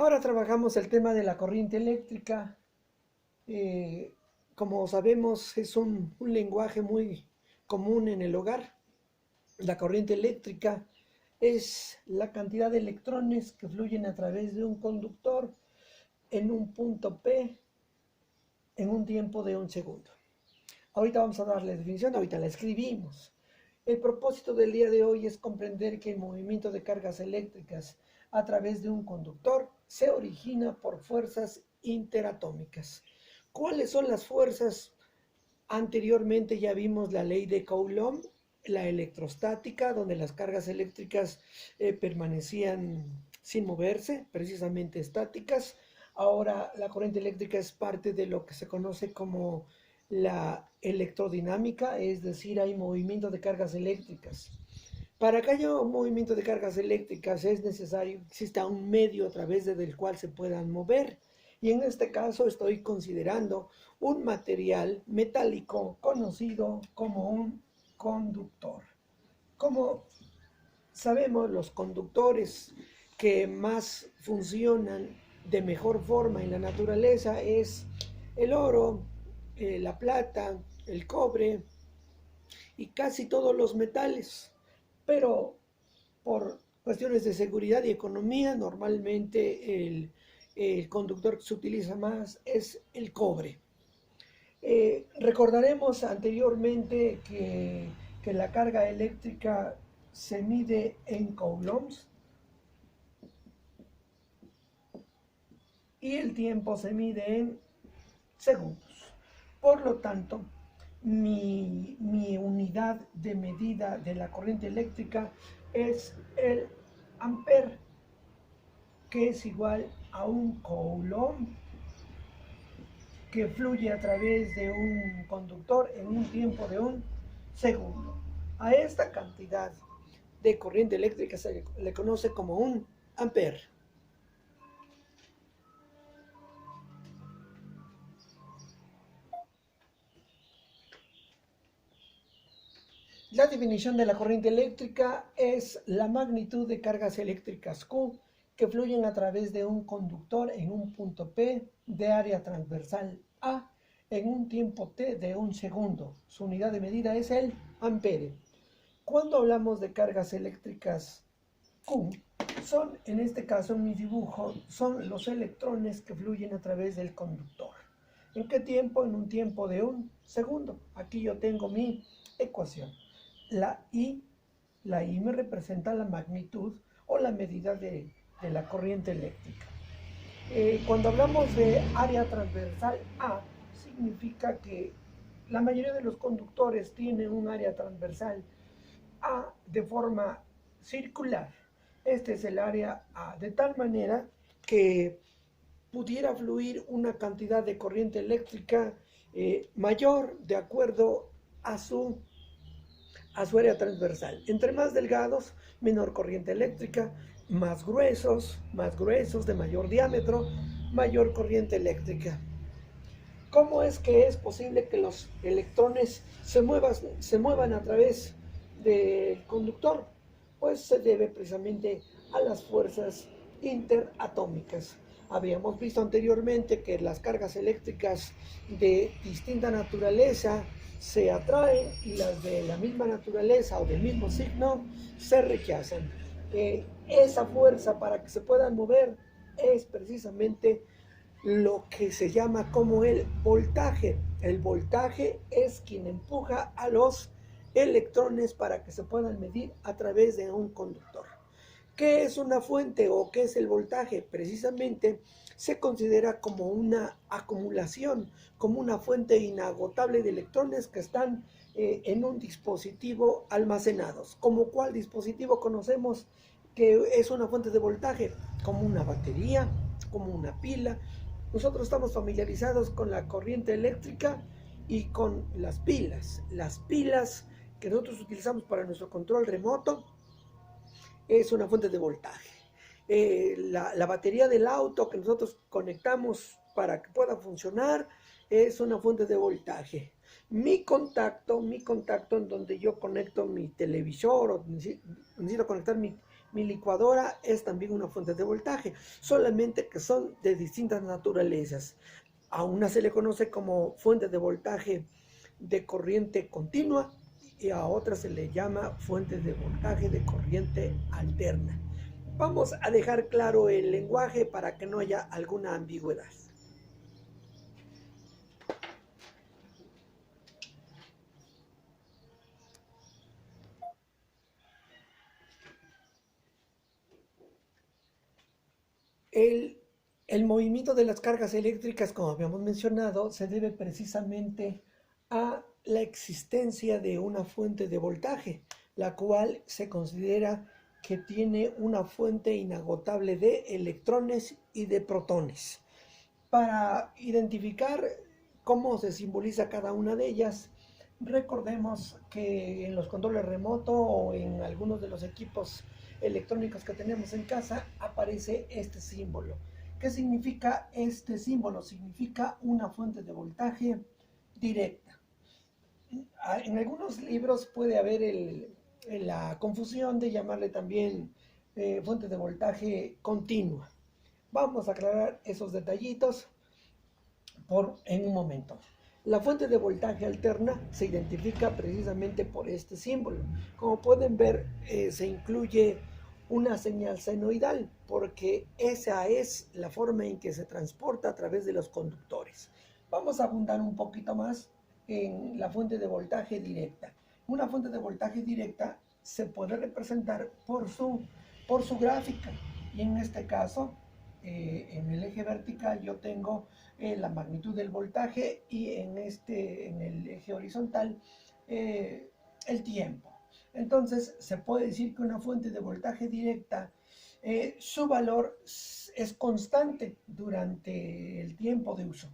Ahora trabajamos el tema de la corriente eléctrica. Eh, Como sabemos, es un lenguaje muy común en el hogar. La corriente eléctrica es la cantidad de electrones que fluyen a través de un conductor en un punto P en un tiempo de un segundo. Ahorita vamos a dar la definición, ahorita la escribimos. El propósito del día de hoy es comprender que el movimiento de cargas eléctricas a través de un conductor se origina por fuerzas interatómicas. ¿Cuáles son las fuerzas? Anteriormente ya vimos la ley de Coulomb, la electrostática, donde las cargas eléctricas permanecían sin moverse, precisamente estáticas. Ahora la corriente eléctrica es parte de lo que se conoce como la electrodinámica, es decir, hay movimiento de cargas eléctricas. Para que haya un movimiento de cargas eléctricas es necesario que exista un medio a través del cual se puedan mover. Y en este caso estoy considerando un material metálico conocido como un conductor. Como sabemos, los conductores que más funcionan de mejor forma en la naturaleza es el oro, la plata, el cobre y casi todos los metales. Pero por cuestiones de seguridad y economía, normalmente el conductor que se utiliza más es el cobre. Recordaremos anteriormente que la carga eléctrica se mide en coulombs y el tiempo se mide en segundos. Por lo tanto, mi unidad de medida de la corriente eléctrica es el amper, que es igual a un coulomb que fluye a través de un conductor en un tiempo de un segundo. A esta cantidad de corriente eléctrica se le conoce como un amper. La definición de la corriente eléctrica es la magnitud de cargas eléctricas Q que fluyen a través de un conductor en un punto P de área transversal A en un tiempo T de un segundo. Su unidad de medida es el ampere. Cuando hablamos de cargas eléctricas Q, son, en este caso en mi dibujo, son los electrones que fluyen a través del conductor. ¿En qué tiempo? En un tiempo de un segundo. Aquí yo tengo mi ecuación. La I, la I me representa la magnitud o la medida de la corriente eléctrica. Cuando hablamos de área transversal A, significa que la mayoría de los conductores tienen un área transversal A de forma circular. Este es el área A, de tal manera que pudiera fluir una cantidad de corriente eléctrica mayor de acuerdo a su área transversal. Entre más delgados, menor corriente eléctrica, más gruesos, de mayor diámetro, mayor corriente eléctrica. ¿Cómo es que es posible que los electrones se muevan a través del conductor? Pues se debe precisamente a las fuerzas interatómicas. Habíamos visto anteriormente que las cargas eléctricas de distinta naturaleza se atraen y las de la misma naturaleza o del mismo signo se rechazan. Esa fuerza para que se puedan mover es precisamente lo que se llama como el voltaje. El voltaje es quien empuja a los electrones para que se puedan medir a través de un conductor. ¿Qué es una fuente o qué es el voltaje? Precisamente se considera como una acumulación, como una fuente inagotable de electrones que están en un dispositivo almacenados. ¿Como cuál dispositivo conocemos que es una fuente de voltaje? Como una batería, como una pila. Nosotros estamos familiarizados con la corriente eléctrica y con las pilas. Las pilas que nosotros utilizamos para nuestro control remoto es una fuente de voltaje. La batería del auto que nosotros conectamos para que pueda funcionar es una fuente de voltaje. Mi contacto en donde yo conecto mi televisor o necesito conectar Mi licuadora es también una fuente de voltaje, solamente que son de distintas naturalezas. A una se le conoce como fuente de voltaje de corriente continua y a otra se le llama fuente de voltaje de corriente alterna. Vamos a dejar claro el lenguaje para que no haya alguna ambigüedad. El, el movimiento de las cargas eléctricas, como habíamos mencionado, se debe precisamente a la existencia de una fuente de voltaje, la cual se considera que tiene una fuente inagotable de electrones y de protones. Para identificar cómo se simboliza cada una de ellas, recordemos que en los controles remotos o en algunos de los equipos electrónicos que tenemos en casa aparece este símbolo. ¿Qué significa este símbolo? Significa una fuente de voltaje directa. En algunos libros puede haber la confusión de llamarle también fuente de voltaje continua. Vamos a aclarar esos detallitos en un momento. La fuente de voltaje alterna se identifica precisamente por este símbolo. Como pueden ver, se incluye una señal senoidal porque esa es la forma en que se transporta a través de los conductores. Vamos a abundar un poquito más en la fuente de voltaje directa. Una fuente de voltaje directa se puede representar por su gráfica y en este caso en el eje vertical yo tengo la magnitud del voltaje y en el eje horizontal el tiempo. Entonces se puede decir que una fuente de voltaje directa su valor es constante durante el tiempo de uso.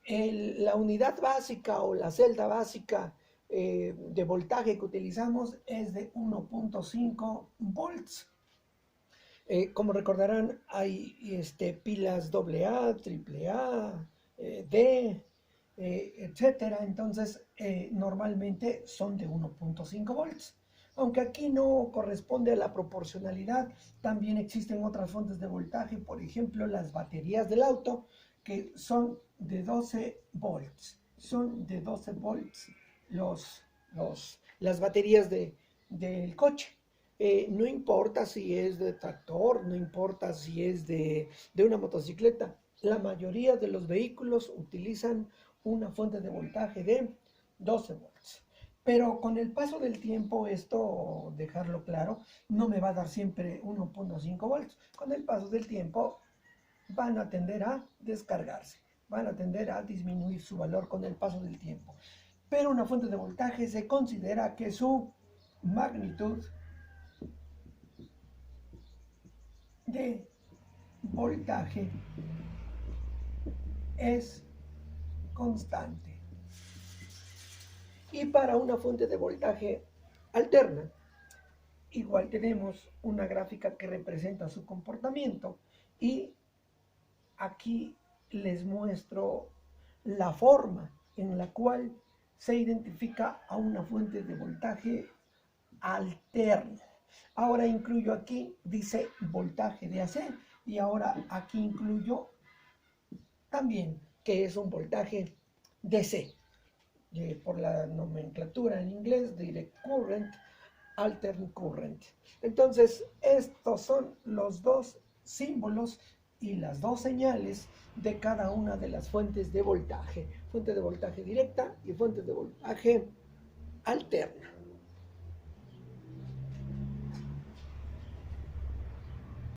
La unidad básica o la celda básica de voltaje que utilizamos es de 1.5 volts. Como recordarán, hay pilas AA, AAA, D, etcétera. Entonces, normalmente son de 1.5 volts. Aunque aquí no corresponde a la proporcionalidad, también existen otras fuentes de voltaje, por ejemplo, las baterías del auto, que son de 12 volts. Son de 12 volts las baterías del coche. No importa si es de tractor, no importa si es de una motocicleta, la mayoría de los vehículos utilizan una fuente de voltaje de 12 volts. Pero con el paso del tiempo, esto, dejarlo claro, no me va a dar siempre 1.5 volts. Con el paso del tiempo van a tender a descargarse, van a tender a disminuir su valor con el paso del tiempo. Pero una fuente de voltaje se considera que su magnitud de voltaje es constante. Y para una fuente de voltaje alterna, igual tenemos una gráfica que representa su comportamiento y aquí les muestro la forma en la cual se identifica a una fuente de voltaje alterno. Ahora incluyo aquí, dice voltaje de AC, y ahora aquí incluyo también que es un voltaje DC. Por la nomenclatura en inglés, direct current, alternate current. Entonces, estos son los dos símbolos y las dos señales de cada una de las fuentes de voltaje. Fuente de voltaje directa y fuente de voltaje alterna.